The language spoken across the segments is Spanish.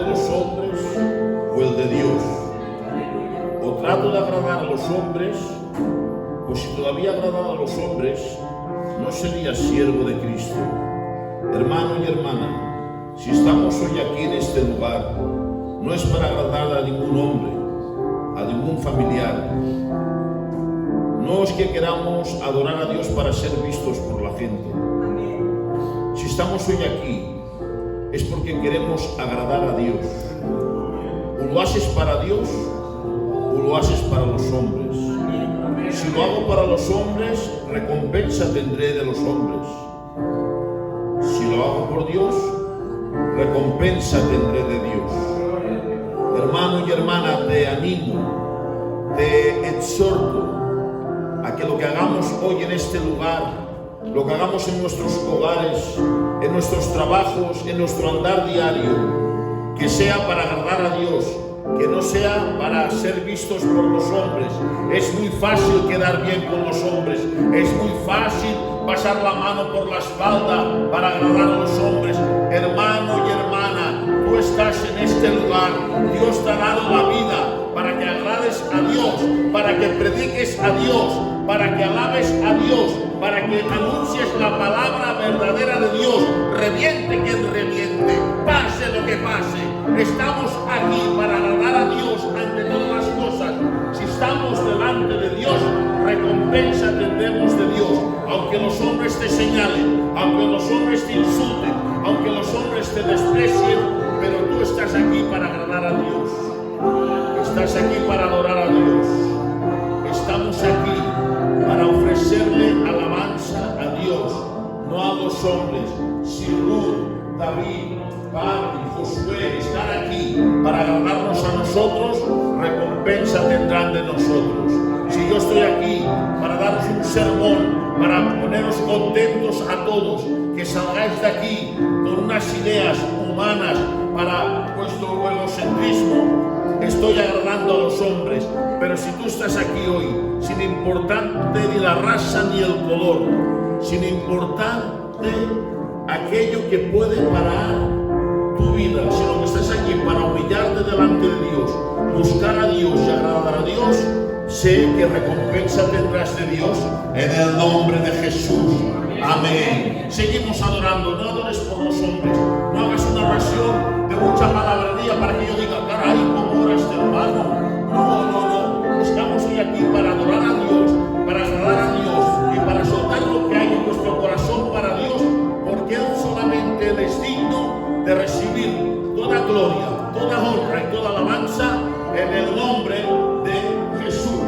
de los hombres o el de Dios? ¿O trato de agradar a los hombres? Pues si todavía agradara a los hombres, no sería siervo de Cristo. Hermano y hermana, si estamos hoy aquí en este lugar, no es para agradar a ningún hombre, a ningún familiar. No es que queramos adorar a Dios para ser vistos por la gente. Si estamos hoy aquí, es porque queremos agradar a Dios. O lo haces para Dios, o lo haces para los hombres. Si lo hago para los hombres, recompensa tendré de los hombres. Si lo hago por Dios, recompensa tendré de Dios. Hermano y hermana, te animo, te exhorto a que lo que hagamos hoy en este lugar, lo que hagamos en nuestros hogares, en nuestros trabajos, en nuestro andar diario, que sea para agradar a Dios, que no sea para ser vistos por los hombres. Es muy fácil quedar bien con los hombres, es muy fácil pasar la mano por la espalda para agradar a los hombres. Hermano y hermana, tú estás en este lugar, Dios te ha dado la vida para que agrades a Dios, para que prediques a Dios, para que alabes a Dios, para que anuncies la palabra verdadera de Dios, reviente quien reviente, pase lo que pase. Estamos aquí para agradar a Dios ante todas las cosas. Si estamos delante de Dios, recompensa tendremos de Dios. Aunque los hombres te señalen, aunque los hombres te insulten, aunque los hombres te desprecien, pero tú estás aquí para agradar a Dios. Estás aquí para adorar a Dios. Estamos aquí para ofrecerle alabanza a Dios, no a los hombres. Si Ruth, David, Pablo, Josué están aquí para agradarnos a nosotros, recompensa tendrán de nosotros. Si yo estoy aquí para daros un sermón, para poneros contentos a todos, que salgáis de aquí con unas ideas humanas para vuestro egocentrismo, estoy agradando a los hombres. Pero si tú estás aquí hoy, sin importarte ni la raza ni el color, sin importarte aquello que puede parar tu vida, sino que estás aquí para humillarte delante de Dios, buscar a Dios y agradar a Dios, sé que recompensa tendrás de Dios en el nombre de Jesús. Amén. Seguimos adorando, no adores por los hombres, no hagas una oración de mucha palabrería para que yo diga, caray, ¿cómo ora este hermano? No. Estamos hoy aquí para adorar a Dios, para agradar a Dios y para soltar lo que hay en nuestro corazón para Dios, porque Él solamente Él es digno de recibir toda gloria, toda honra y toda alabanza en el nombre de Jesús.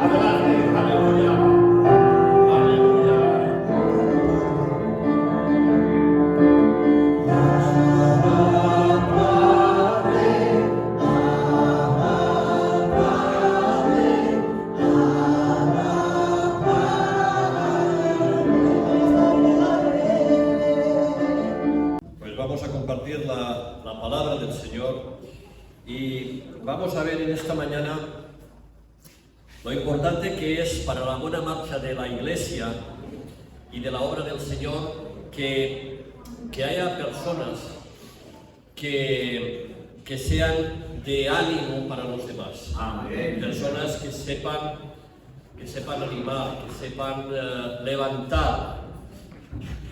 Adelante, aleluya. La palabra del Señor, y vamos a ver en esta mañana lo importante que es para la buena marcha de la Iglesia y de la obra del Señor que haya personas que sean de ánimo para los demás. Amén. Personas que sepan animar, que sepan levantar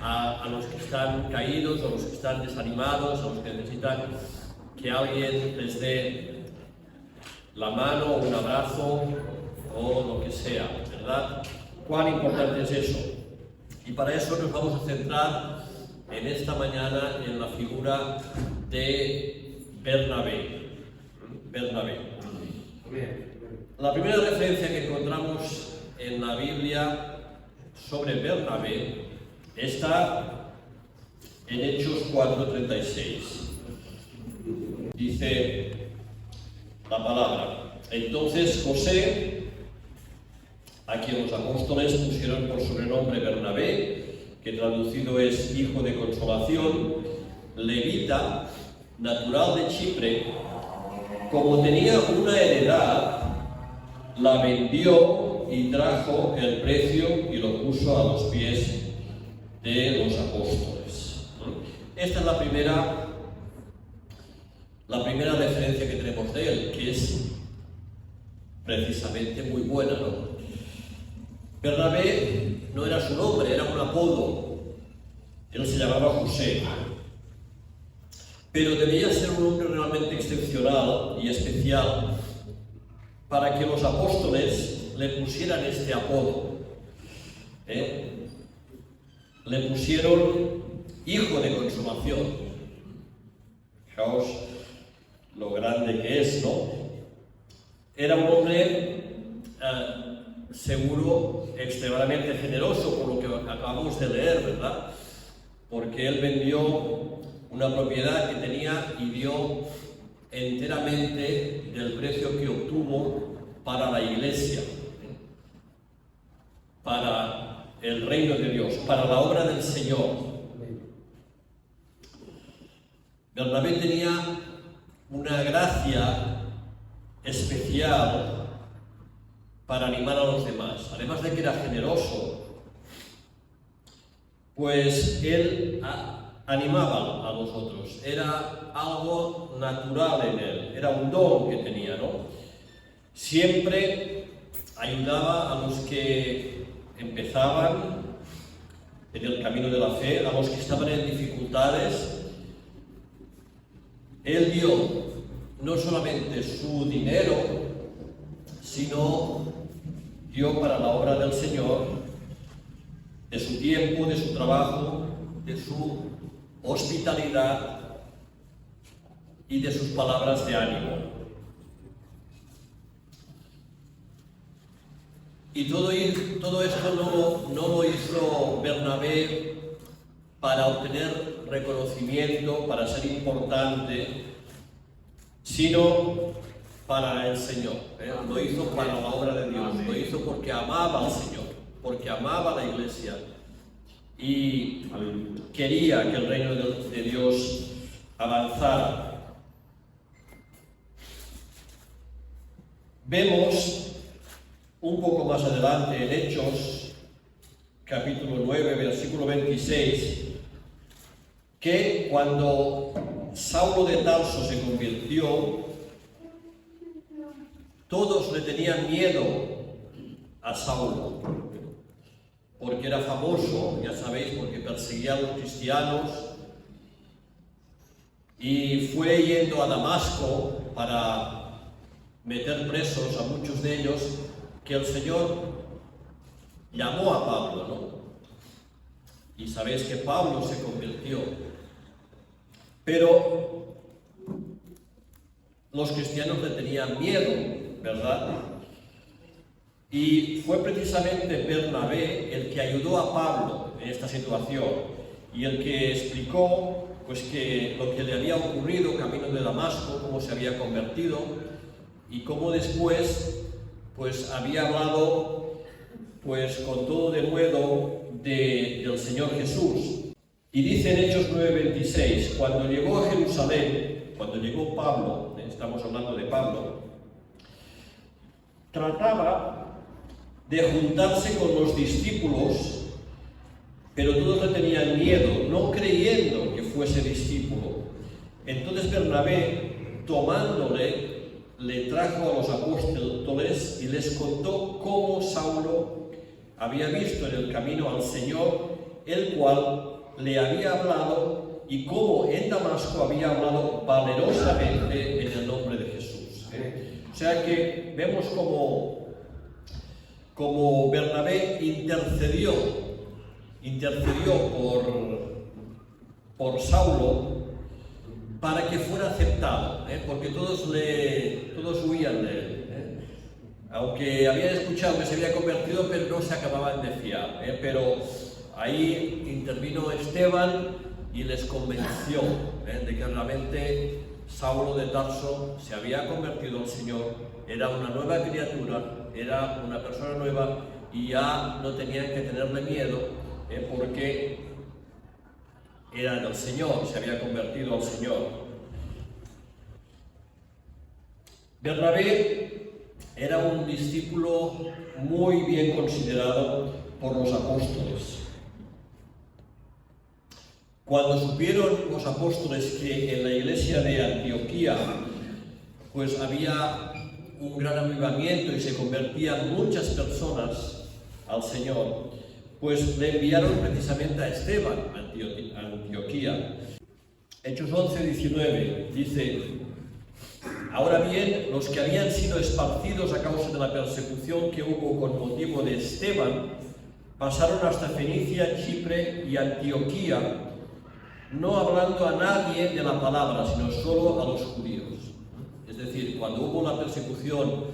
a los que están caídos, a los que están desanimados, a los que necesitan que alguien les dé la mano, un abrazo o lo que sea, ¿verdad? ¿Cuán importante es eso? Y para eso nos vamos a centrar en esta mañana en la figura de Bernabé. La primera referencia que encontramos en la Biblia sobre Bernabé está en Hechos 4:36. Dice la palabra: entonces José, a quien los apóstoles pusieron por sobrenombre Bernabé, que traducido es hijo de consolación, levita, natural de Chipre, como tenía una heredad, la vendió y trajo el precio y lo puso a los pies de los apóstoles. Esta es la primera la primera referencia que tenemos de él, que es precisamente muy buena, ¿no? Bernabé no era su nombre, era un apodo. Él se llamaba José. Pero debía ser un hombre realmente excepcional y especial para que los apóstoles le pusieran este apodo. Le pusieron hijo de consumación. Fijaos lo grande que es, ¿no? Era un hombre seguro, extremadamente generoso, por lo que acabamos de leer, ¿verdad? Porque él vendió una propiedad que tenía y dio enteramente del precio que obtuvo para la iglesia, para el reino de Dios, para la obra del Señor. Bernabé tenía una gracia especial para animar a los demás. Además de que era generoso, pues él animaba a los otros. Era algo natural en él, era un don que tenía, ¿no? Siempre ayudaba a los que empezaban en el camino de la fe, a los que estaban en dificultades. Él dio no solamente su dinero, sino dio para la obra del Señor, de su tiempo, de su trabajo, de su hospitalidad y de sus palabras de ánimo. Y todo esto no lo hizo Bernabé para obtener reconocimiento, para ser importante, sino para el Señor. Lo hizo para la obra de Dios, lo hizo porque amaba al Señor, porque amaba a la iglesia y quería que el reino de Dios avanzara. Vemos un poco más adelante en Hechos, capítulo 9, versículo 26, que cuando Saulo de Tarso se convirtió, todos le tenían miedo a Saulo, porque era famoso, ya sabéis, porque perseguía a los cristianos, y fue yendo a Damasco para meter presos a muchos de ellos, que el Señor llamó a Pablo, ¿no? Y sabéis que Pablo se convirtió. Pero los cristianos le tenían miedo, ¿verdad? Y fue precisamente Bernabé el que ayudó a Pablo en esta situación y el que explicó pues que lo que le había ocurrido camino de Damasco, cómo se había convertido y cómo después pues había hablado pues con todo denuedo del Señor Jesús. Y dice en Hechos 9:26, cuando llegó a Jerusalén, cuando llegó Pablo, estamos hablando de Pablo, trataba de juntarse con los discípulos, pero todos le tenían miedo, no creyendo que fuese discípulo. Entonces Bernabé, tomándole, le trajo a los apóstoles y les contó cómo Saulo había visto en el camino al Señor, el cual le había hablado, y cómo en Damasco había hablado valerosamente en el nombre de Jesús. O sea que vemos como Bernabé intercedió por Saulo para que fuera aceptado, porque todos huían de él. Aunque habían escuchado que se había convertido, pero no se acababan de fiar. Pero ahí intervino Esteban y les convenció de que realmente Saulo de Tarso se había convertido al Señor, era una nueva criatura, era una persona nueva y ya no tenían que tenerle miedo porque era del Señor, se había convertido al Señor. Bernabé era un discípulo muy bien considerado por los apóstoles. Cuando supieron los apóstoles que en la iglesia de Antioquía pues había un gran avivamiento y se convertían muchas personas al Señor, pues le enviaron precisamente a Esteban a Antioquía. Hechos 11:19 dice: ahora bien, los que habían sido esparcidos a causa de la persecución que hubo con motivo de Esteban, pasaron hasta Fenicia, Chipre y Antioquía, no hablando a nadie de la palabra, sino solo a los judíos. Es decir, cuando hubo la persecución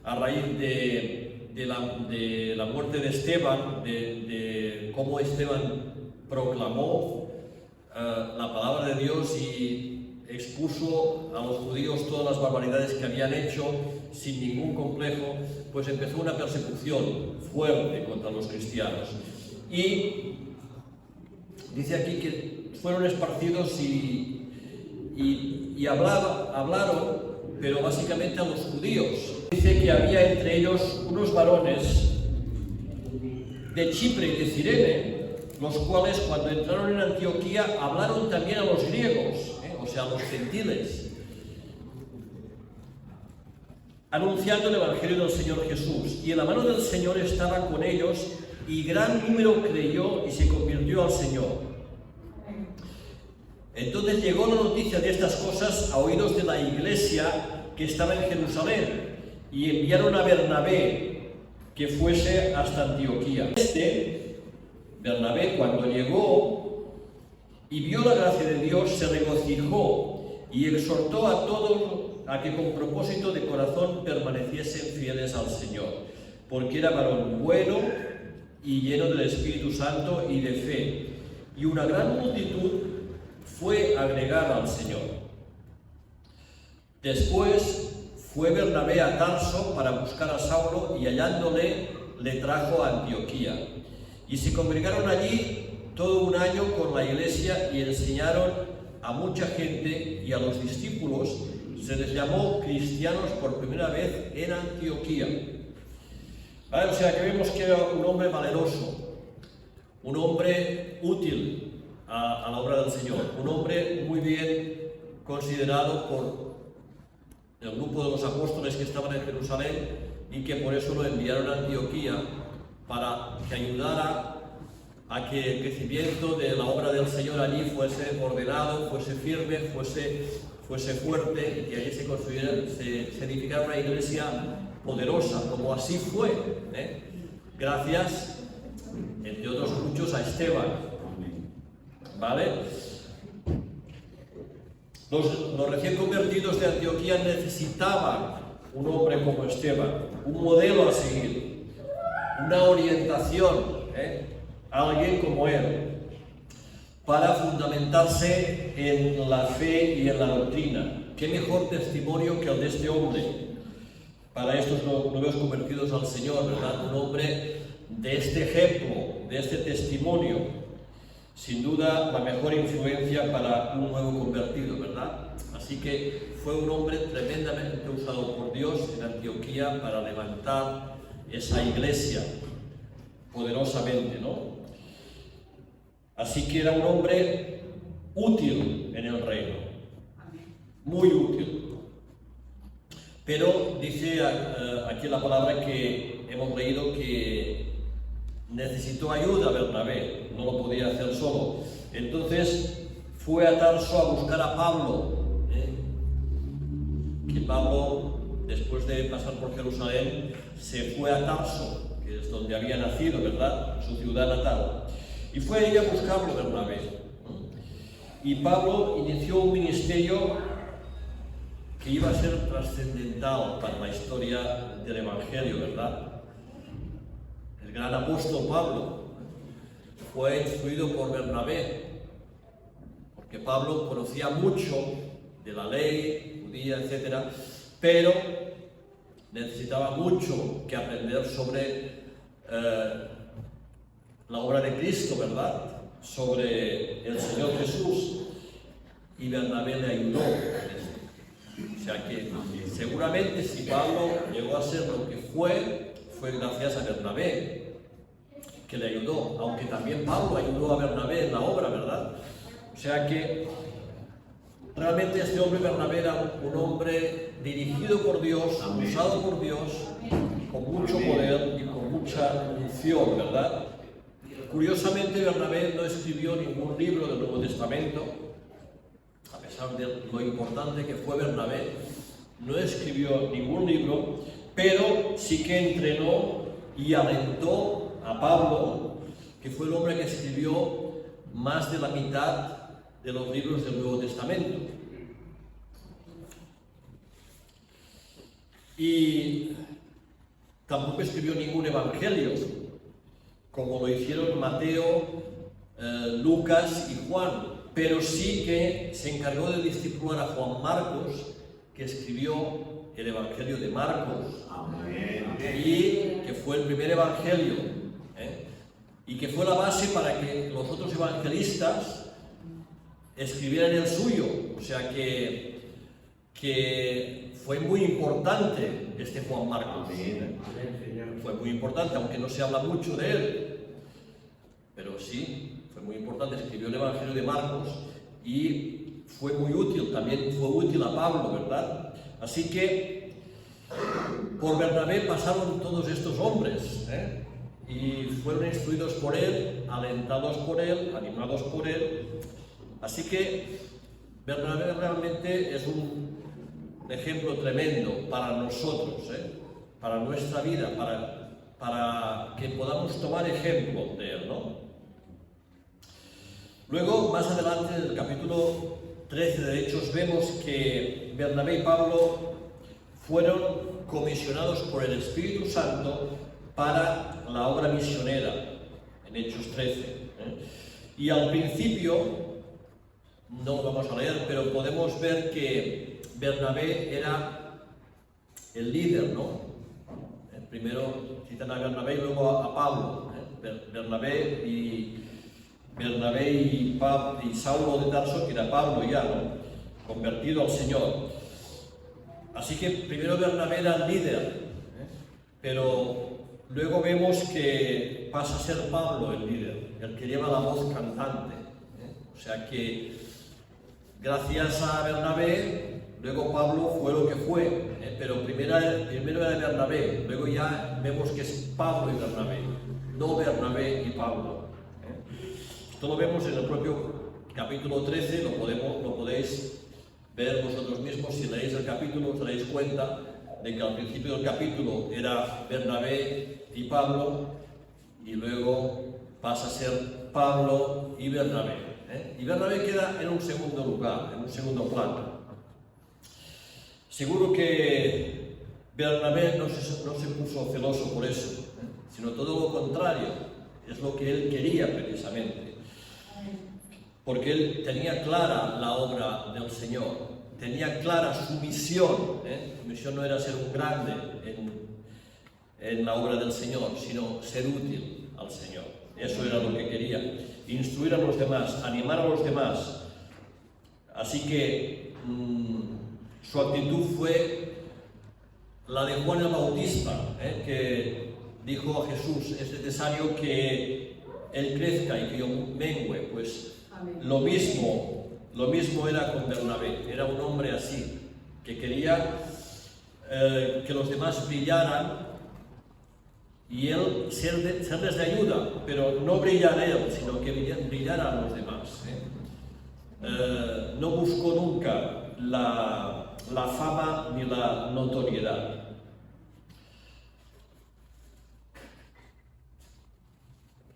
a raíz de la muerte de Esteban, de cómo Esteban proclamó la palabra de Dios y expuso a los judíos todas las barbaridades que habían hecho sin ningún complejo, pues empezó una persecución fuerte contra los cristianos. Y dice aquí que fueron esparcidos y hablaron, pero básicamente a los judíos. Dice que había entre ellos unos varones de Chipre y de Cirene, los cuales cuando entraron en Antioquía hablaron también a los griegos, o sea, a los gentiles, anunciando el Evangelio del Señor Jesús. Y en la mano del Señor estaba con ellos, y gran número creyó y se convirtió al Señor. Entonces llegó la noticia de estas cosas a oídos de la iglesia que estaba en Jerusalén, y enviaron a Bernabé que fuese hasta Antioquía. Bernabé, cuando llegó y vio la gracia de Dios, se regocijó y exhortó a todos a que con propósito de corazón permaneciesen fieles al Señor, porque era varón bueno y lleno del Espíritu Santo y de fe, y una gran multitud fue agregada al Señor. Después fue Bernabé a Tarso para buscar a Saulo, y hallándole le trajo a Antioquía. Y se congregaron allí todo un año con la iglesia y enseñaron a mucha gente, y a los discípulos se les llamó cristianos por primera vez en Antioquía. ¿Vale? O sea que vemos que era un hombre valeroso, un hombre útil a la obra del Señor, un hombre muy bien considerado por el grupo de los apóstoles que estaban en Jerusalén, y que por eso lo enviaron a Antioquía, para que ayudara a que el crecimiento de la obra del Señor allí fuese ordenado, fuese firme, fuese fuerte, y que allí se edificara una iglesia poderosa, como así fue, gracias, entre otros muchos, a Esteban. ¿Vale? Los recién convertidos de Antioquía necesitaban un hombre como Esteban, un modelo a seguir, una orientación, alguien como él, para fundamentarse en la fe y en la doctrina. ¿Qué mejor testimonio que el de este hombre para estos nuevos convertidos al Señor, ¿verdad? Un hombre de este ejemplo, de este testimonio, sin duda la mejor influencia para un nuevo convertido, ¿verdad? Así que fue un hombre tremendamente usado por Dios en Antioquía para levantar esa iglesia poderosamente, ¿no? Así que era un hombre útil en el reino, muy útil. Pero dice aquí la palabra que hemos leído que necesitó ayuda Bernabé, no lo podía hacer solo. Entonces fue a Tarso a buscar a Pablo, que Pablo, después de pasar por Jerusalén, se fue a Tarso, que es donde había nacido, ¿verdad?, su ciudad natal, y fue ahí a buscarlo Bernabé. Y Pablo inició un ministerio que iba a ser trascendental para la historia del Evangelio, ¿verdad? El gran apóstol Pablo fue instruido por Bernabé, porque Pablo conocía mucho de la ley judía, etc., pero necesitaba mucho que aprender sobre la obra de Cristo, ¿verdad?, sobre el Señor Jesús, y Bernabé le ayudó en esto. O sea que seguramente si Pablo llegó a ser lo que fue gracias a Bernabé, que le ayudó, aunque también Pablo ayudó a Bernabé en la obra, ¿verdad? O sea que realmente este hombre Bernabé era un hombre dirigido por Dios, usado por Dios, con mucho poder y con mucha unción, ¿verdad? Curiosamente, Bernabé no escribió ningún libro del Nuevo Testamento, a pesar de lo importante que fue Bernabé, no escribió ningún libro, pero sí que entrenó y alentó a Pablo, que fue el hombre que escribió más de la mitad de los libros del Nuevo Testamento. Y tampoco escribió ningún evangelio, como lo hicieron Mateo, Lucas y Juan, pero sí que se encargó de discipular a Juan Marcos, que escribió el Evangelio de Marcos. Amén. Y que fue el primer evangelio, y que fue la base para que los otros evangelistas escribieran el suyo. O sea que fue muy importante este Juan Marcos. Fue muy importante, aunque no se habla mucho de él, pero sí, fue muy importante. Escribió el Evangelio de Marcos y fue muy útil, también fue útil a Pablo, ¿verdad? Así que por Bernabé pasaron todos estos hombres, y fueron instruidos por él, alentados por él, animados por él. Así que Bernabé realmente es un ejemplo tremendo para nosotros, para nuestra vida, para que podamos tomar ejemplo de él, ¿no? Luego, más adelante, en el capítulo 13 de Hechos, vemos que Bernabé y Pablo fueron comisionados por el Espíritu Santo para la obra misionera, en Hechos 13. Y al principio, no lo vamos a leer, pero podemos ver que Bernabé era el líder, ¿no? Primero citan a Bernabé y luego a Pablo. Bernabé y Saulo de Tarso, que era Pablo ya, ¿no? Convertido al Señor. Así que primero Bernabé era el líder, pero luego vemos que pasa a ser Pablo el líder, el que lleva la voz cantante. O sea que gracias a Bernabé, luego Pablo fue lo que fue, pero primero era Bernabé, luego ya vemos que es Pablo y Bernabé, no Bernabé y Pablo. Esto lo vemos en el propio capítulo 13, lo podéis ver vosotros mismos. Si leéis el capítulo os daréis cuenta de que al principio del capítulo era Bernabé y Pablo, y luego pasa a ser Pablo y Bernabé. Y Bernabé queda en un segundo lugar, en un segundo plano. Seguro que Bernabé no se puso celoso por eso, sino todo lo contrario, es lo que él quería precisamente. Porque él tenía clara la obra del Señor, tenía clara su misión. Su misión no era ser un grande en la obra del Señor, sino ser útil al Señor. Eso era lo que quería, instruir a los demás, animar a los demás. Así que su actitud fue la de Juan el Bautista, que dijo a Jesús: es necesario que él crezca y que yo mengüe. Pues lo mismo era con Bernabé. Era un hombre así, que quería que los demás brillaran y él serles de ayuda, pero no brillar él, sino que brillaran los demás. No buscó nunca la fama ni la notoriedad.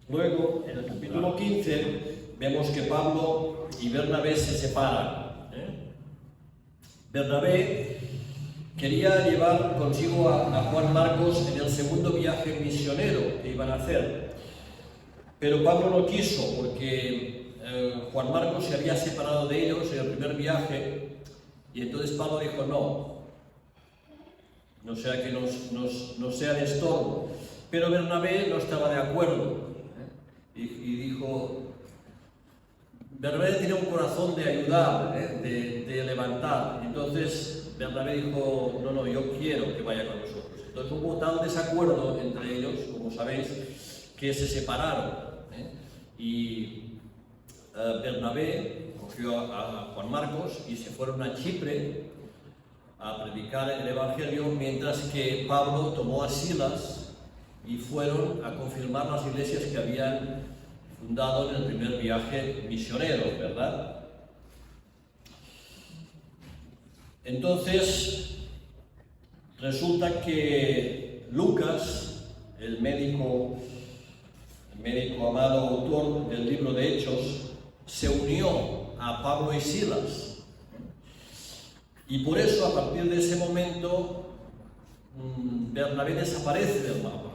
Luego, en el capítulo 15, vemos que Pablo y Bernabé se separan. Bernabé quería llevar consigo a Juan Marcos en el segundo viaje misionero que iban a hacer, pero Pablo no quiso, porque Juan Marcos se había separado de ellos en el primer viaje, y entonces Pablo dijo: no sea que nos sea de estorbo. Pero Bernabé no estaba de acuerdo, y dijo: Bernabé tenía un corazón de ayudar, de levantar. Entonces Bernabé dijo: no, yo quiero que vaya con nosotros. Entonces hubo tal desacuerdo entre ellos, como sabéis, que se separaron. Y Bernabé cogió a Juan Marcos y se fueron a Chipre a predicar el Evangelio, mientras que Pablo tomó a Silas y fueron a confirmar las iglesias que habían fundado en el primer viaje misionero, ¿verdad? Entonces, resulta que Lucas, el médico amado autor del libro de Hechos, se unió a Pablo y Silas. Y por eso, a partir de ese momento, Bernabé desaparece del mapa.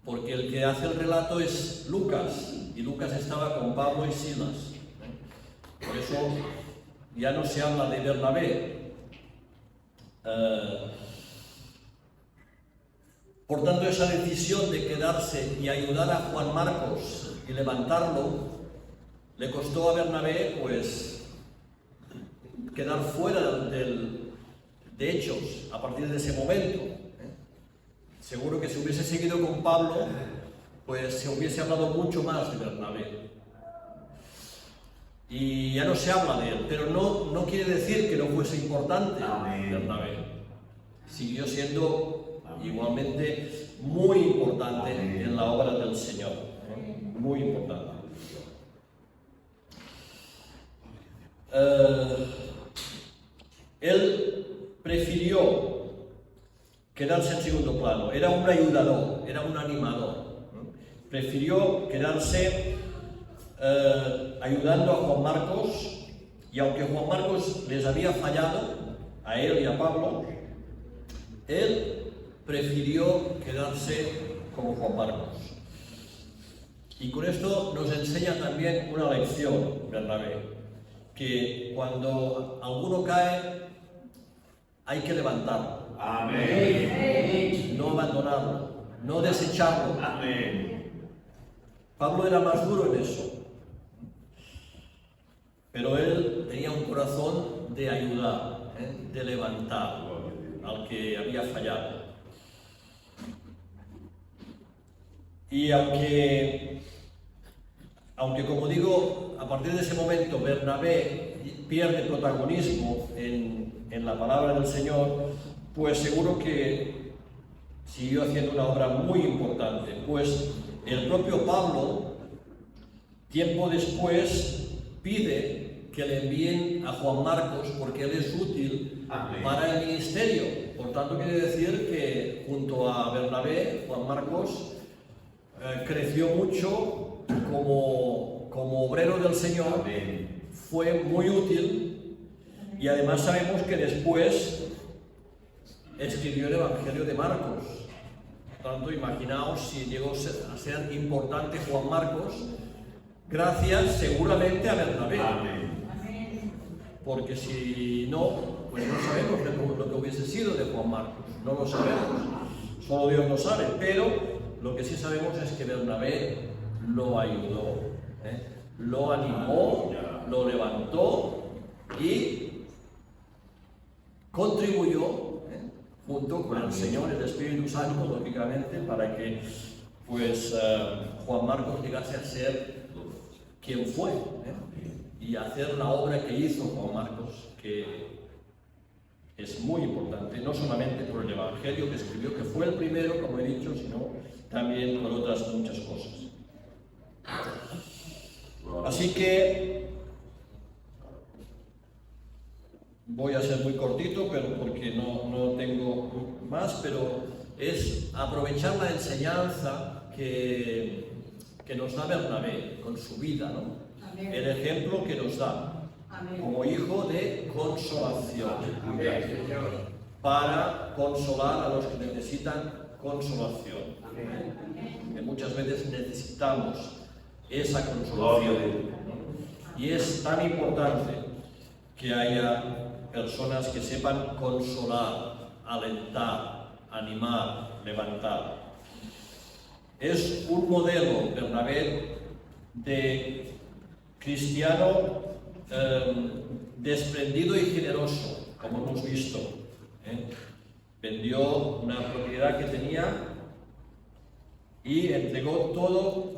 Porque el que hace el relato es Lucas, y Lucas estaba con Pablo y Silas. Por eso ya no se habla de Bernabé. Por tanto, esa decisión de quedarse y ayudar a Juan Marcos y levantarlo, le costó a Bernabé, pues, quedar fuera de Hechos a partir de ese momento. Seguro que si hubiese seguido con Pablo, pues se hubiese hablado mucho más de Bernabé. Y ya no se habla de él, pero no quiere decir que no fuese importante Bernabé. Siguió siendo igualmente muy importante en la obra del Señor. Muy importante. Él prefirió quedarse en segundo plano, era un ayudador, era un animador. Prefirió quedarse ayudando a Juan Marcos, y aunque Juan Marcos les había fallado, a él y a Pablo, él prefirió quedarse con Juan Marcos. Y con esto nos enseña también una lección, Bernabé, que cuando alguno cae, hay que levantarlo. Amén. No abandonarlo, no desecharlo. Amén. Pablo era más duro en eso, pero él tenía un corazón de ayudar, de levantar al que había fallado. Y aunque como digo, a partir de ese momento Bernabé pierde protagonismo en la palabra del Señor, pues seguro que siguió haciendo una obra muy importante, pues el propio Pablo, tiempo después, pide que le envíen a Juan Marcos porque él es útil para el ministerio. Por tanto, quiere decir que junto a Bernabé, Juan Marcos creció mucho como obrero del Señor. Fue muy útil, y además sabemos que después escribió el Evangelio de Marcos. Por tanto, imaginaos si llegó a ser importante Juan Marcos, gracias seguramente a Bernabé. Porque si no, pues no sabemos lo que hubiese sido de Juan Marcos, no lo sabemos, solo Dios lo sabe, pero lo que sí sabemos es que Bernabé lo ayudó, lo animó, lo levantó y contribuyó junto con el Señor y el Espíritu Santo, lógicamente, para que pues Juan Marcos llegase a ser quien fue, y hacer la obra que hizo Juan Marcos, que es muy importante, no solamente por el Evangelio que escribió, que fue el primero, como he dicho, sino también por otras muchas cosas. Así que voy a ser muy cortito, pero porque no tengo más, pero es aprovechar la enseñanza que nos da Bernabé con su vida, ¿no? Amén. El ejemplo que nos da. Amén. Como hijo de consolación. Amén. Para consolar a los que necesitan consolación. Amén. Que muchas veces necesitamos esa consolación. Y es tan importante que haya personas que sepan consolar, alentar, animar, levantar. Es un modelo, Bernabé, de cristiano desprendido y generoso, como hemos visto. Vendió una propiedad que tenía y entregó todo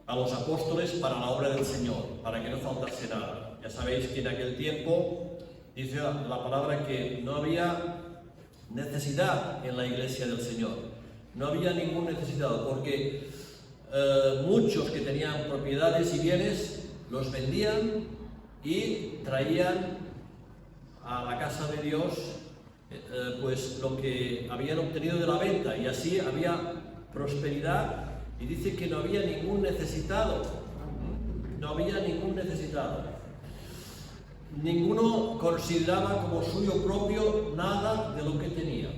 a los apóstoles para la obra del Señor, para que no faltase nada. Ya sabéis que en aquel tiempo dice la palabra que no había necesidad en la iglesia del Señor, no había ningún necesitado, porque muchos que tenían propiedades y bienes los vendían y traían a la casa de Dios pues lo que habían obtenido de la venta, y así había prosperidad, y dice que no había ningún necesitado, no había ningún necesitado. Ninguno consideraba como suyo propio nada de lo que tenía.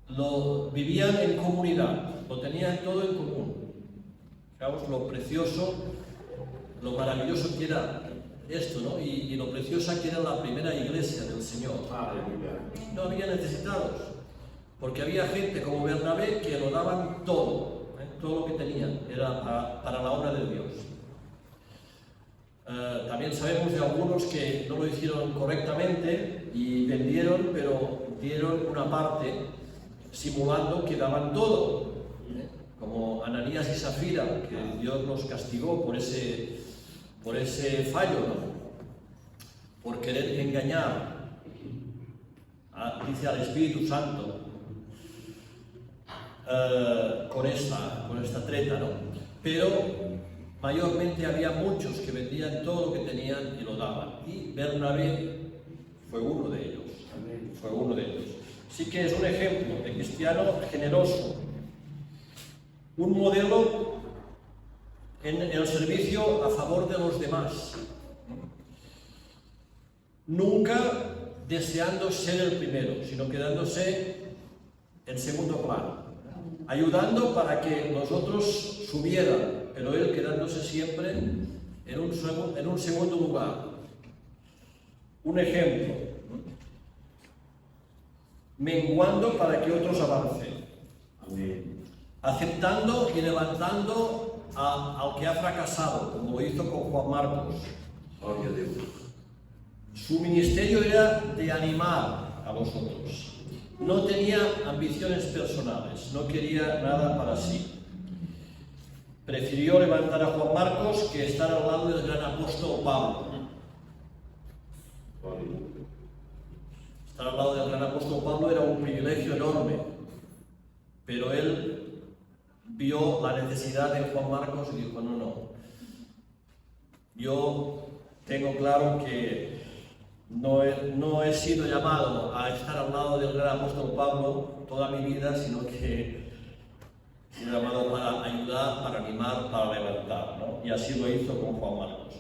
Lo vivían en comunidad, lo tenían todo en común. Fijaos lo precioso, lo maravilloso que era esto, ¿no? Y lo preciosa que era la primera iglesia del Señor. No había necesitados, porque había gente como Bernabé que lo daban todo, todo lo que tenían, era para la obra de Dios. También sabemos de algunos que no lo hicieron correctamente y vendieron, pero dieron una parte simulando que daban todo, como Ananías y Zafira, que Dios los castigó por ese fallo, ¿no? Por querer engañar, dice al Espíritu Santo, con esta treta, ¿no? Pero mayormente había muchos que vendían todo lo que tenían y lo daban, y Bernabé fue uno de ellos. Fue uno de ellos. Sí que es un ejemplo de cristiano generoso, un modelo en el servicio a favor de los demás, nunca deseando ser el primero, sino quedándose en segundo plano, ayudando para que los otros subieran, pero él quedándose siempre en un segundo lugar. Un ejemplo, menguando para que otros avancen, aceptando y levantando al que ha fracasado, como lo hizo con Juan Marcos. Su ministerio era de animar a los otros. No tenía ambiciones personales, no quería nada para sí. Prefirió levantar a Juan Marcos que estar al lado del gran apóstol Pablo. Estar al lado del gran apóstol Pablo era un privilegio enorme, pero él vio la necesidad de Juan Marcos y dijo, no, yo tengo claro que no he sido llamado a estar al lado del gran apóstol Pablo toda mi vida, sino que he sido llamado para ayudar, para animar, para levantar, ¿no? Y así lo hizo con Juan Marcos.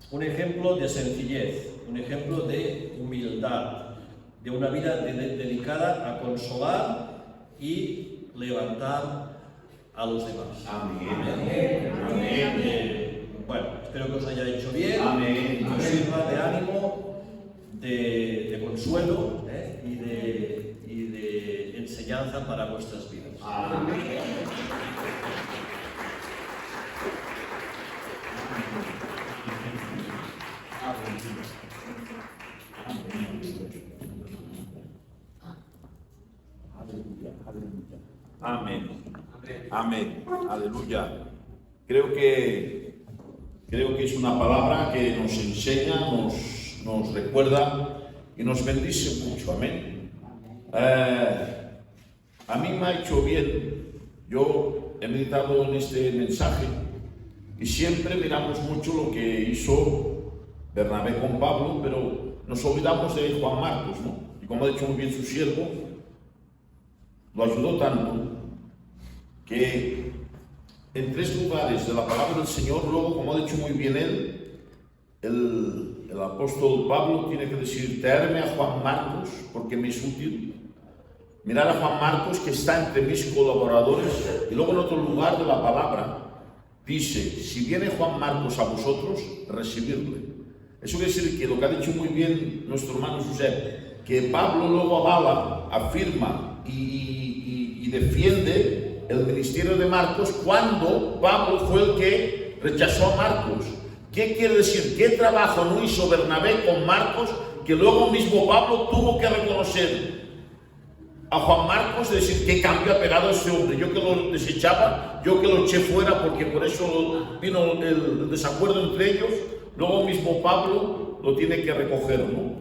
Un ejemplo de sencillez, un ejemplo de humildad, de una vida dedicada a consolar y levantar a los demás. Amén. Bueno, espero que os haya hecho bien, Amén. que os sirva de ánimo, de consuelo y de enseñanza para vuestras vidas. Amén. Amén. Amén. Aleluya. Creo que es una palabra que nos enseña, nos recuerda y nos bendice mucho. Amén. A mí me ha hecho bien. Yo he meditado en este mensaje y siempre miramos mucho lo que hizo Bernabé con Pablo, pero nos olvidamos de Juan Marcos, ¿no? Y como ha dicho muy bien su siervo, lo ayudó tanto que en 3 lugares de la palabra del Señor, luego, como ha dicho muy bien él, el apóstol Pablo tiene que decir, traerme a Juan Marcos porque me es útil. Mirar a Juan Marcos que está entre mis colaboradores, y luego en otro lugar de la palabra dice, si viene Juan Marcos a vosotros, recibirle. Eso quiere decir que lo que ha dicho muy bien nuestro hermano Josep, que Pablo luego avala, afirma y defiende el ministerio de Marcos cuando Pablo fue el que rechazó a Marcos. ¿Qué quiere decir? ¿Qué trabajo no hizo Bernabé con Marcos que luego mismo Pablo tuvo que reconocer? a Juan Marcos de decir qué cambio ha pegado este hombre. Yo que lo desechaba, yo que lo eché fuera porque por eso vino el desacuerdo entre ellos. Luego mismo Pablo lo tiene que recoger, ¿no?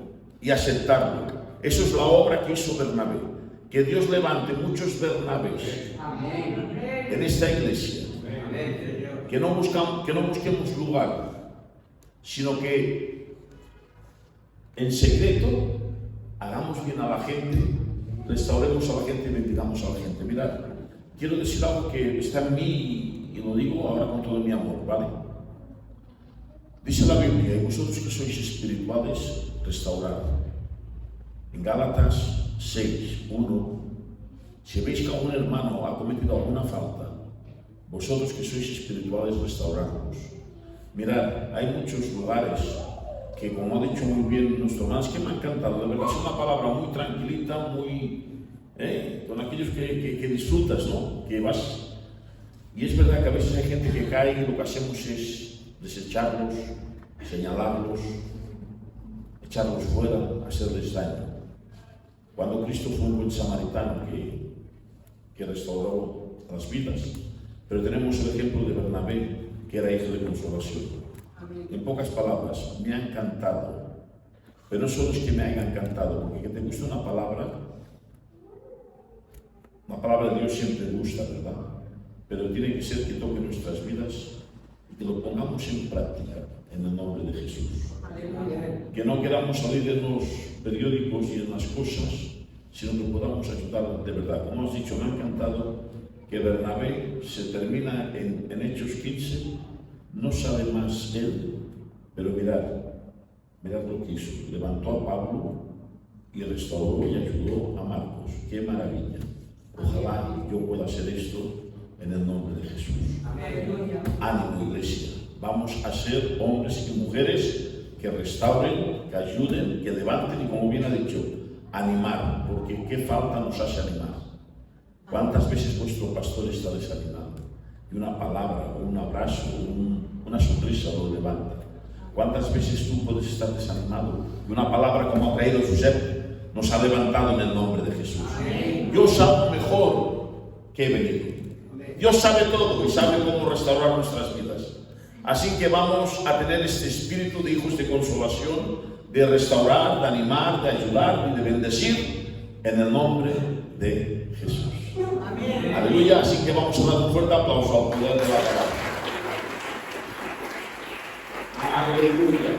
Y aceptarlo. Eso es la obra que hizo Bernabé. Que Dios levante muchos Bernabés en esta iglesia. Que no busquemos lugar, sino que en secreto hagamos bien a la gente, restauremos a la gente y bendigamos a la gente. Mirad, quiero decir algo que está en mí y lo digo ahora con todo mi amor, ¿vale? Dice la Biblia, y vosotros que sois espirituales, restaurad. En Gálatas 6, 1, si veis que algún hermano ha cometido alguna falta, vosotros que sois espirituales, restauradlos. Mirad, hay muchos lugares que, como ha dicho muy bien nuestro hermano, es que me ha encantado, de verdad es una palabra muy tranquilita, muy con aquellos que disfrutas, ¿no? Que vas. Y es verdad que a veces hay gente que cae y lo que hacemos es desecharlos, señalarlos, echarlos fuera, hacerles daño. Cuando Cristo fue un buen samaritano que restauró las vidas, pero tenemos el ejemplo de Bernabé, que era hijo de consolación. En pocas palabras, me ha encantado, pero no solo es que me haya encantado, porque que te guste una palabra de Dios siempre gusta, ¿verdad? Pero tiene que ser que toque nuestras vidas y que lo pongamos en práctica en el nombre de Jesús. Que no queramos salir de los periódicos y en las cosas, sino que podamos ayudar de verdad. Como has dicho, me ha encantado que Bernabé se termina en Hechos 15, no sabe más él, pero mirad lo que hizo. Levantó a Pablo y restauró y ayudó a Marcos. ¡Qué maravilla! Ojalá yo pueda hacer esto en el nombre de Jesús. Ánimo, iglesia. Vamos a ser hombres y mujeres que restauren, que ayuden, que levanten y, como bien ha dicho, animar, porque qué falta nos hace animar. ¿Cuántas veces vuestro pastor está desanimado? Y una palabra, un abrazo, una sonrisa lo levanta. ¿Cuántas veces tú puedes estar desanimado? Y una palabra como ha traído Josep nos ha levantado en el nombre de Jesús. Dios sabe mejor que he venido. Dios sabe todo y sabe cómo restaurar nuestras vidas. Así que vamos a tener este espíritu de hijos de consolación, de restaurar, de animar, de ayudar y de bendecir en el nombre de Jesús. Amén. Aleluya. Así que vamos a dar un fuerte aplauso al poder de la palabra. Aleluya.